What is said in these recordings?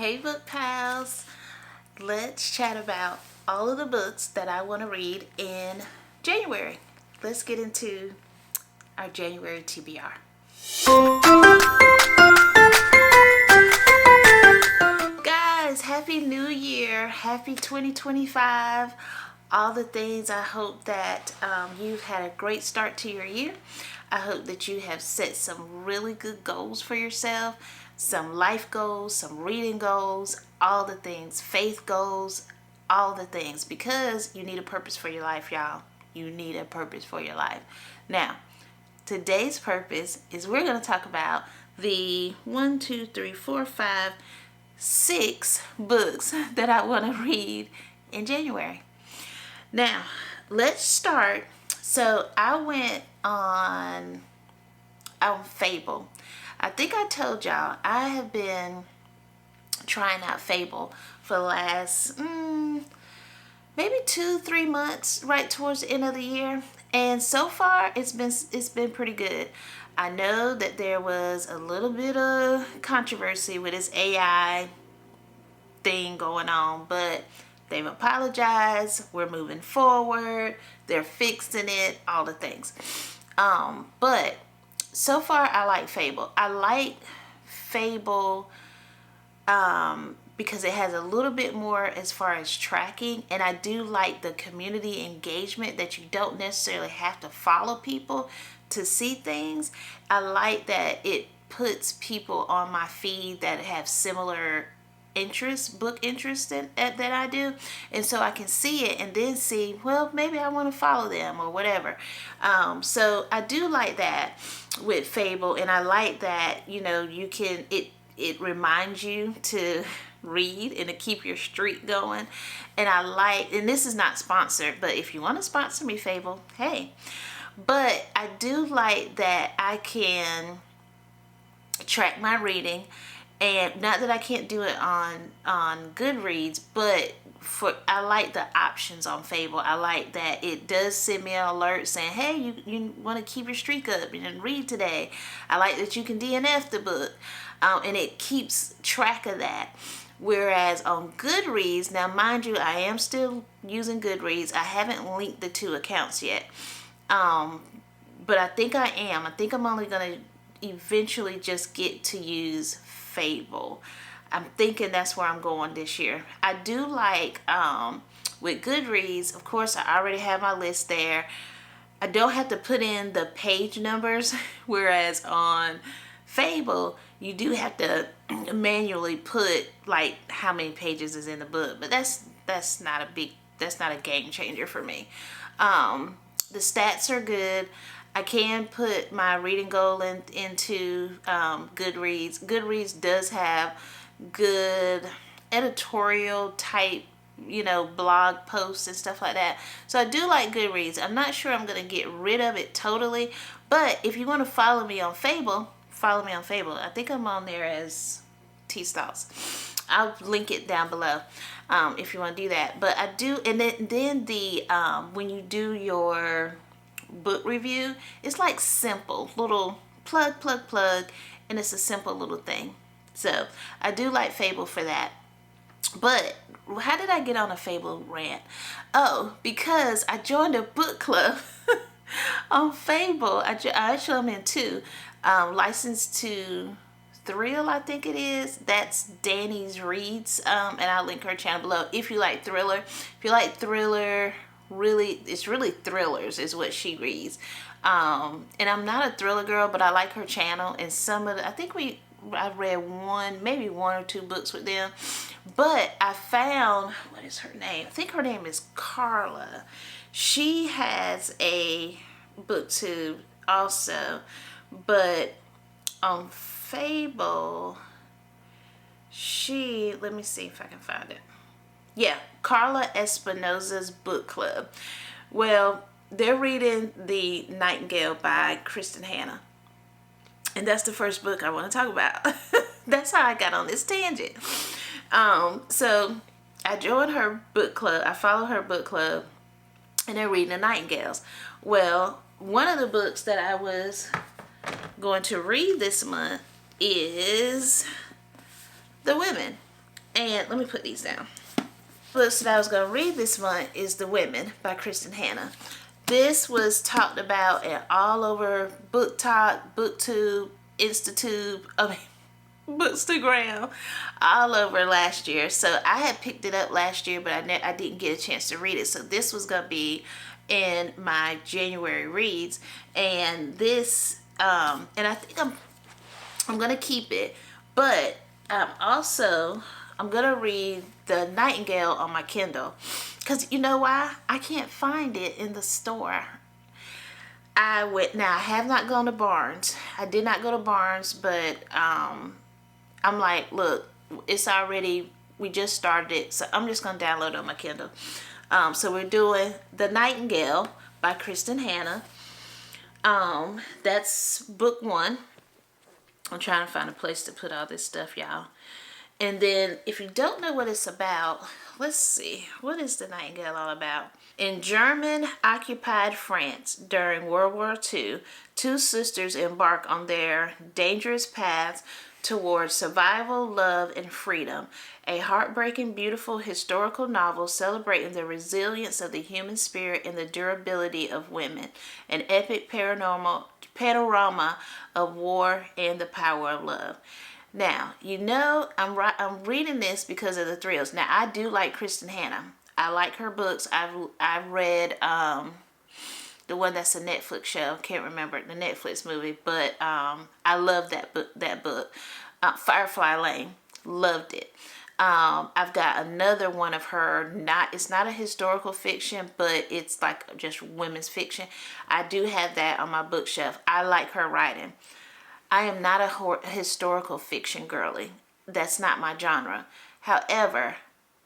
Hey book pals, let's chat about all of the books that I want to read in January. Let's get into our January TBR. Guys, Happy New Year, Happy 2025, all the things. I hope that you've had a great start to your year. I hope that you have set some really good goals for yourself, some life goals, some reading goals, all the things, faith goals, all the things, because you need a purpose for your life, y'all. You need a purpose for your life. Now, today's purpose is we're going to talk about the 6 books that I want to read in January. Now, let's start. So I went on Fable. I think I told y'all I have been trying out Fable for the last maybe 2-3 months, right towards the end of the year, and so far it's been pretty good. I know that there was a little bit of controversy with this AI thing going on, but they've apologized. We're moving forward. They're fixing it, all the things. But so far I like Fable. I like Fable because it has a little bit more as far as tracking, and I do like the community engagement that you don't necessarily have to follow people to see things. I like that it puts people on my feed that have similar book interest that I do, and so I can see it and then see, well, maybe I want to follow them or whatever. So I do like that with Fable, and I like that, you can, it reminds you to read and to keep your streak going. And I like, and this is not sponsored, but if you want to sponsor me, Fable, hey. But I do like that I can track my reading. And not that I can't do it on Goodreads, but I like the options on Fable. I like that it does send me an alert saying, hey, you want to keep your streak up and read today. I like that you can DNF the book, and it keeps track of that. Whereas on Goodreads, now mind you, I am still using Goodreads. I haven't linked the two accounts yet, but I think I am. I think I'm only going to eventually just get to use Fable. I'm thinking that's where I'm going this year. I do like with Goodreads, of course, I already have my list there. I don't have to put in the page numbers, whereas on Fable you do have to manually put like how many pages is in the book, but that's not a game changer for me. The stats are good. I can put my reading goal into Goodreads. Goodreads does have good editorial type, blog posts and stuff like that. So I do like Goodreads. I'm not sure I'm going to get rid of it totally, but if you want to follow me on Fable, follow me on Fable. I think I'm on there as T Stalls. I'll link it down below if you want to do that. But I do, and then the when you do your book review, it's like simple little plug, and it's a simple little thing. So I do like Fable for that. But how did I get on a Fable rant? Oh, because I joined a book club on Fable. I actually am in 2. Licensed to Thrill, I think it is. That's Danny's Reads, and I'll link her channel below if you like thriller. If you like thriller, it's really thrillers is what she reads. And I'm not a thriller girl, but I like her channel, and I read maybe 1 or 2 books with them. But I found, what is her name? I think her name is Carla. She has a booktube also, but on Fable, let me see if I can find it. Yeah, Carla Espinosa's book club. Well, they're reading the Knigtingale by Kristin. And that's the first book I want to talk about. That's how I got on this tangent. So I joined her book club. I follow her book club, and they're reading the Nightingales. Well, one of the books that I was going to read this month is The Women. And let me put these down. Books that I was going to read this month is The Women by Kristin Hannah. This was talked about at all over Book Talk, BookTube, Institute, Bookstagram, all over last year. So I had picked it up last year, but I didn't get a chance to read it. So this was going to be in my January reads. And this, and I think I'm going to keep it. But I'm going to read the Knigtingale on my Kindle. Because you know why? I can't find it in the store. I have not gone to Barnes. I did not go to Barnes, but I'm like, look, it's already, we just started it, so I'm just going to download it on my Kindle. So we're doing The Knigtingale by Kristin Hannah. That's book 1. I'm trying to find a place to put all this stuff, y'all. And then, if you don't know what it's about, let's see. What is The Nightingale all about? In German-occupied France during World War II, 2 sisters embark on their dangerous paths towards survival, love, and freedom. A heartbreaking, beautiful historical novel celebrating the resilience of the human spirit and the durability of women. An epic panorama of war and the power of love. Now, you know, I'm reading this because of the thrills. Now, I do like Kristin Hannah. I like her books. I've read the one that's a Netflix show. Can't remember the Netflix movie, but I love that book. Firefly Lane. Loved it. I've got another one of her. It's not a historical fiction, but it's like just women's fiction. I do have that on my bookshelf. I like her writing. I am not a historical fiction girly. That's not my genre. However,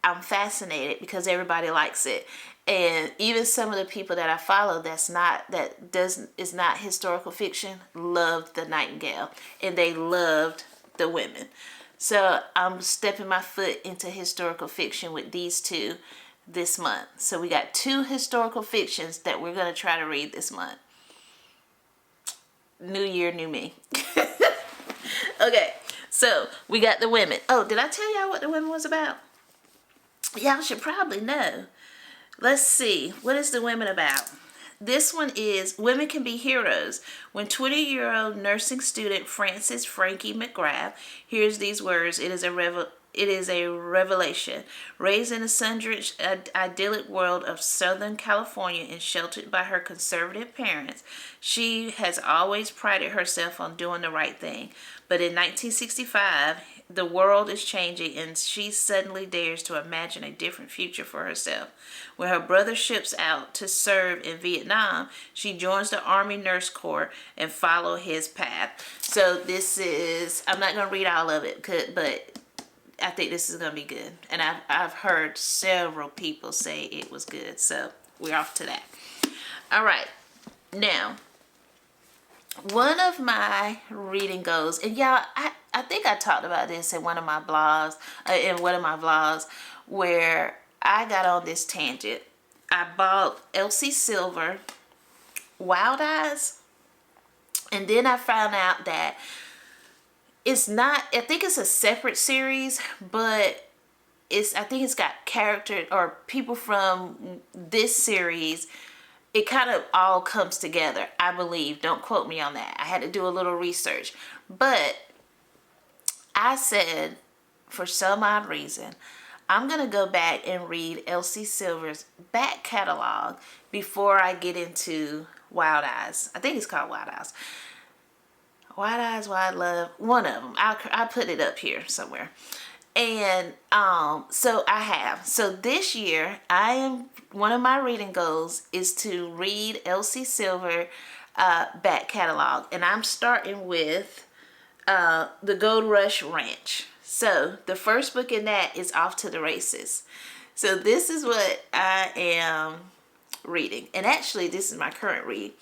I'm fascinated because everybody likes it. And even some of the people that I follow is not historical fiction, loved The Nightingale. And they loved The Women. So I'm stepping my foot into historical fiction with these 2 this month. So we got 2 historical fictions that we're going to try to read this month. New year, new me. Okay, so we got The Women. Oh, did I tell y'all what The Women was about? Y'all should probably know. Let's see. What is The Women about? This one is Women Can Be Heroes. When 20-year-old nursing student Frances Frankie McGrath hears these words, it is a revelation. Raised in a sun-drenched, idyllic world of Southern California and sheltered by her conservative parents, she has always prided herself on doing the right thing. But in 1965, the world is changing and she suddenly dares to imagine a different future for herself. When her brother ships out to serve in Vietnam, she joins the Army Nurse Corps and follow his path. So this is, I'm not going to read all of it, but I think this is going to be good. And I've heard several people say it was good. So we're off to that. All right. Now, one of my reading goals, and y'all, I think I talked about this in one of my vlogs, where I got on this tangent. I bought Elsie Silver, Wild Eyes, and then I found out that it's not, I think it's a separate series, but I think it's got character or people from this series. It kind of all comes together, I believe. Don't quote me on that. I had to do a little research. But I said, for some odd reason, I'm going to go back and read Elsie Silver's back catalog before I get into Wild Eyes. I think it's called Wild Eyes. Wild Eyes, Wild Love, one of them. I'll put it up here somewhere. And so I have. So this year, one of my reading goals is to read Elsie Silver back catalog. And I'm starting with The Gold Rush Ranch. So the first book in that is Off to the Races. So this is what I am reading. And actually, this is my current read.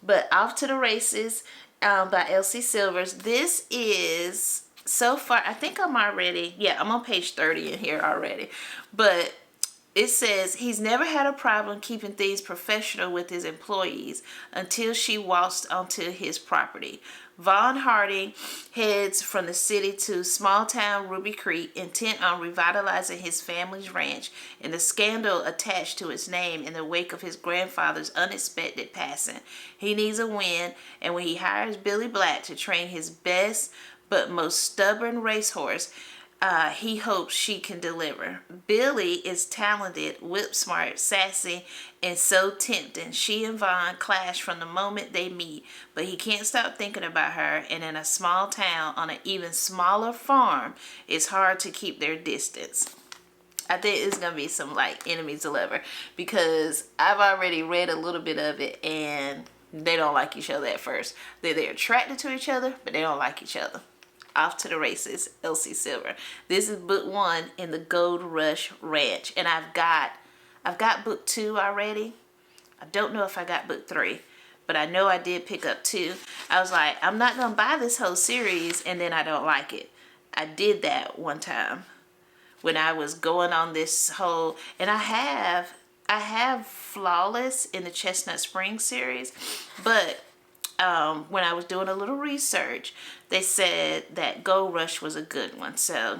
But Off to the Races by Elsie Silvers. This is, so far, I think I'm on page 30 in here already. But it says, he's never had a problem keeping things professional with his employees until she waltzed onto his property. Von Harding heads from the city to small town Ruby Creek, intent on revitalizing his family's ranch and the scandal attached to its name in the wake of his grandfather's unexpected passing. He needs a win, and when he hires Billy Black to train his best but most stubborn racehorse, he hopes she can deliver. Billy is talented, whip-smart, sassy, and so tempting. She and Vaughn clash from the moment they meet, but he can't stop thinking about her, and in a small town on an even smaller farm, it's hard to keep their distance. I think it's going to be some like enemies to lover, because I've already read a little bit of it, and they don't like each other at first. They're attracted to each other, but they don't like each other. Off to the Races, Elsie Silver. This is book 1 in the Gold Rush Ranch, and I've got book 2 already. I don't know if I got book 3, but I know I did pick up 2. I was like, I'm not gonna buy this whole series and then I don't like it. I did that one time when I was going on this whole, and I have Flawless in the Chestnut Springs series, but when I was doing a little research, they said that Gold Rush was a good one. So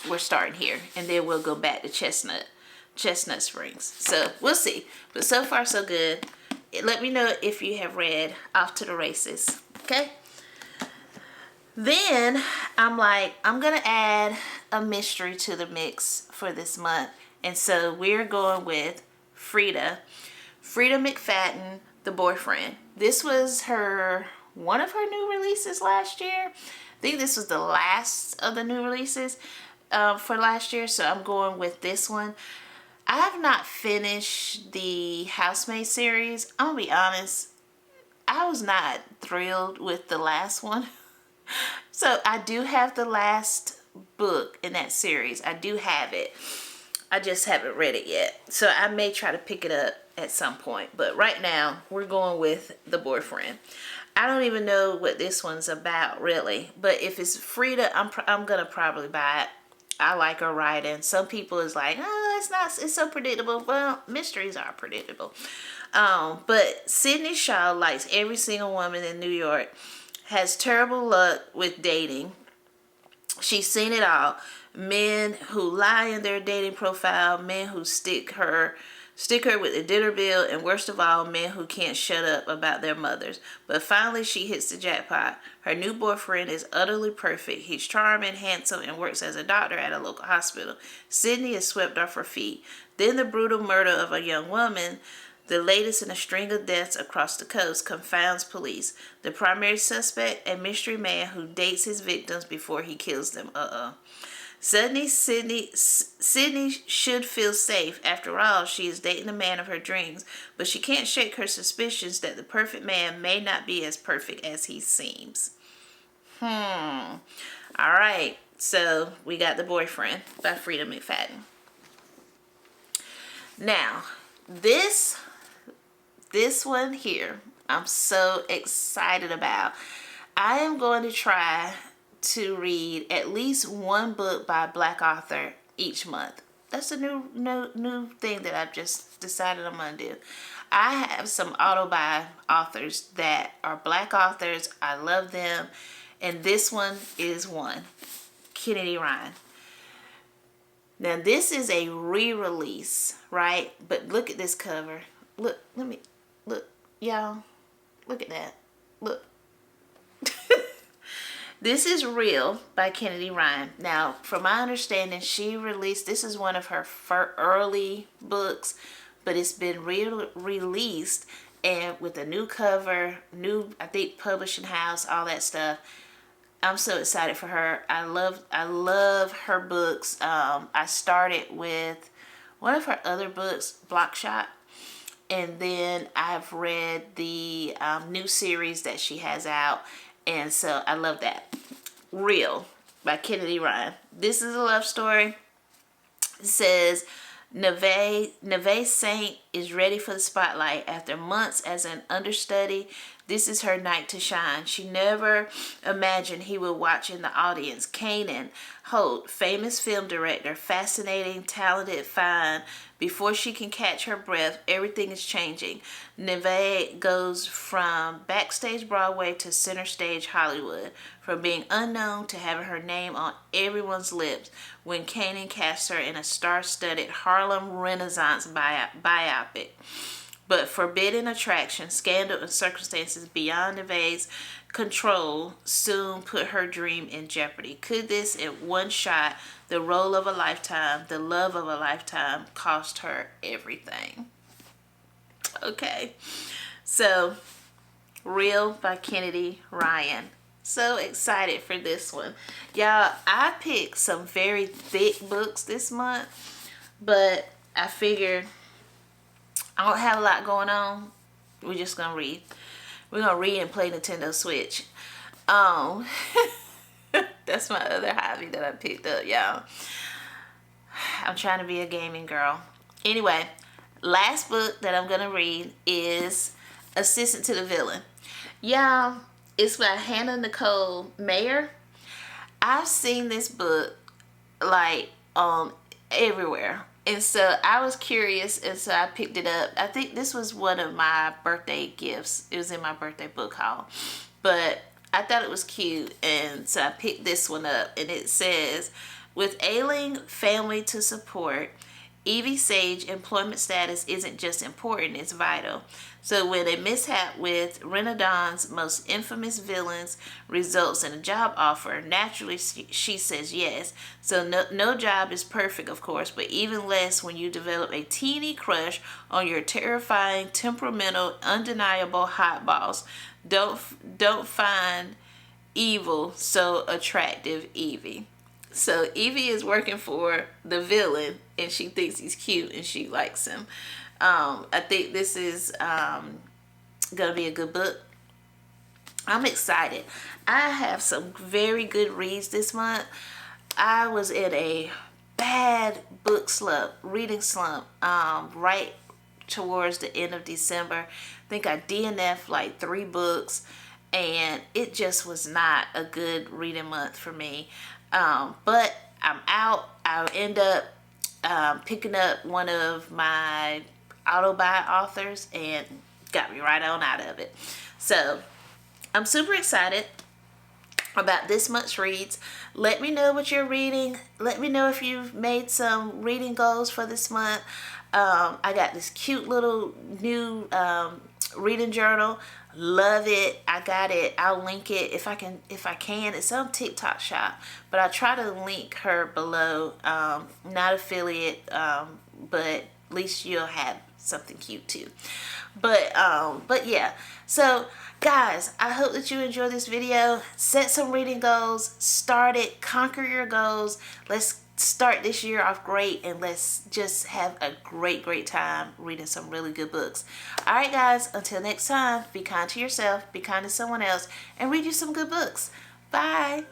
we're starting here, and then we'll go back to Chestnut Springs. So we'll see. But so far, so good. Let me know if you have read Off to the Races. Okay? Then I'm like, I'm going to add a mystery to the mix for this month. And so we're going with Frida McFadden, The Boyfriend. This was one of her new releases last year. I think this was the last of the new releases for last year, so I'm going with this one. I have not finished the Housemaid series. I'm gonna be honest, I was not thrilled with the last one. So I do have the last book in that series. I do have it. I just haven't read it yet. So I may try to pick it up at some point. But right now, we're going with The Boyfriend. I don't even know what this one's about, really. But if it's Frida, I'm going to probably buy it. I like her writing. Some people is like, oh, it's so predictable. Well, mysteries are predictable. But Sydney Shaw likes every single woman in New York. Has terrible luck with dating. She's seen it all. Men who lie in their dating profile, men who stick her with a dinner bill, and worst of all, men who can't shut up about their mothers. But finally, she hits the jackpot. Her new boyfriend is utterly perfect. He's charming, handsome, and works as a doctor at a local hospital. Sydney is swept off her feet. Then the brutal murder of a young woman, the latest in a string of deaths across the coast, confounds police. The primary suspect, a mystery man who dates his victims before he kills them. Sydney should feel safe. After all, she is dating the man of her dreams, but she can't shake her suspicions that the perfect man may not be as perfect as he seems. All right, so we got The Boyfriend by Frida McFadden. Now, this one here, I'm so excited about. I am going to try to read at least one book by a Black author each month. That's a new thing that I've just decided I'm gonna do. I have some auto-buy authors that are Black authors. I love them, and this one is one. Kennedy Ryan. Now this is a re-release, right? But look at this cover. Look, y'all. Look at that. Look. This is Real by Kennedy Ryan. Now, from my understanding, she released, this is one of her early books, but it's been released and with a new cover, new, I think, publishing house, all that stuff. I'm so excited for her. I love her books. I started with one of her other books, Block Shot. And then I've read the new series that she has out. And so I love that. Real by Kennedy Ryan. This is a love story. It says, Neve Saint is ready for the spotlight. After months as an understudy, This is her night to shine. She never imagined he would watch in the audience. Kanan Holt, famous film director, fascinating, talented, fine. Before she can catch her breath, everything is changing. Neve goes from backstage Broadway to center stage Hollywood, from being unknown to having her name on everyone's lips when Kanan casts her in a star-studded Harlem Renaissance biopic. But forbidden attraction, scandal, and circumstances beyond Neve's control soon put her dream in jeopardy. Could this, in one shot, the role of a lifetime, the love of a lifetime, cost her everything? Okay, so Real by Kennedy Ryan. So excited for this one. Y'all, I picked some very thick books this month, but I figured I don't have a lot going on. We're just gonna read. We're gonna read and play Nintendo Switch. That's my other hobby that I picked up, y'all. I'm trying to be a gaming girl. Anyway, last book that I'm gonna read is Assistant to the Villain. Y'all, it's by Nicole Maehrer. I've seen this book like everywhere. And so I was curious, and so I picked it up. I think this was one of my birthday gifts. It was in my birthday book haul. But I thought it was cute, and so I picked this one up. And it says, with ailing family to support, Evie Sage employment status isn't just important, it's vital. So when a mishap with Renadon's most infamous villains results in a job offer, naturally she says yes. So no job is perfect, of course, but even less when you develop a teeny crush on your terrifying, temperamental, undeniable hot boss. Don't find evil so attractive, Evie. So Evie is working for the villain, and she thinks he's cute, and she likes him. I think this is gonna be a good book. I'm excited. I have some very good reads this month. I was in a bad book slump, reading slump, right towards the end of December. I think I DNF'd like 3 books, and it just was not a good reading month for me. But I'm out. I'll end up picking up one of my auto-buy authors and got me right on out of it. So I'm super excited about this month's reads. Let me know what you're reading. Let me know if you've made some reading goals for this month. I got this cute little new reading journal. Love it. I got it. I'll link it if I can. It's on TikTok Shop, but I try to link her below. Not affiliate, but at least you'll have something cute too. But yeah. So guys, I hope that you enjoyed this video. Set some reading goals. Start it. Conquer your goals. Let's start this year off great, and let's just have a great time reading some really good books. All right guys, until next time, be kind to yourself, be kind to someone else, and read you some good books. Bye.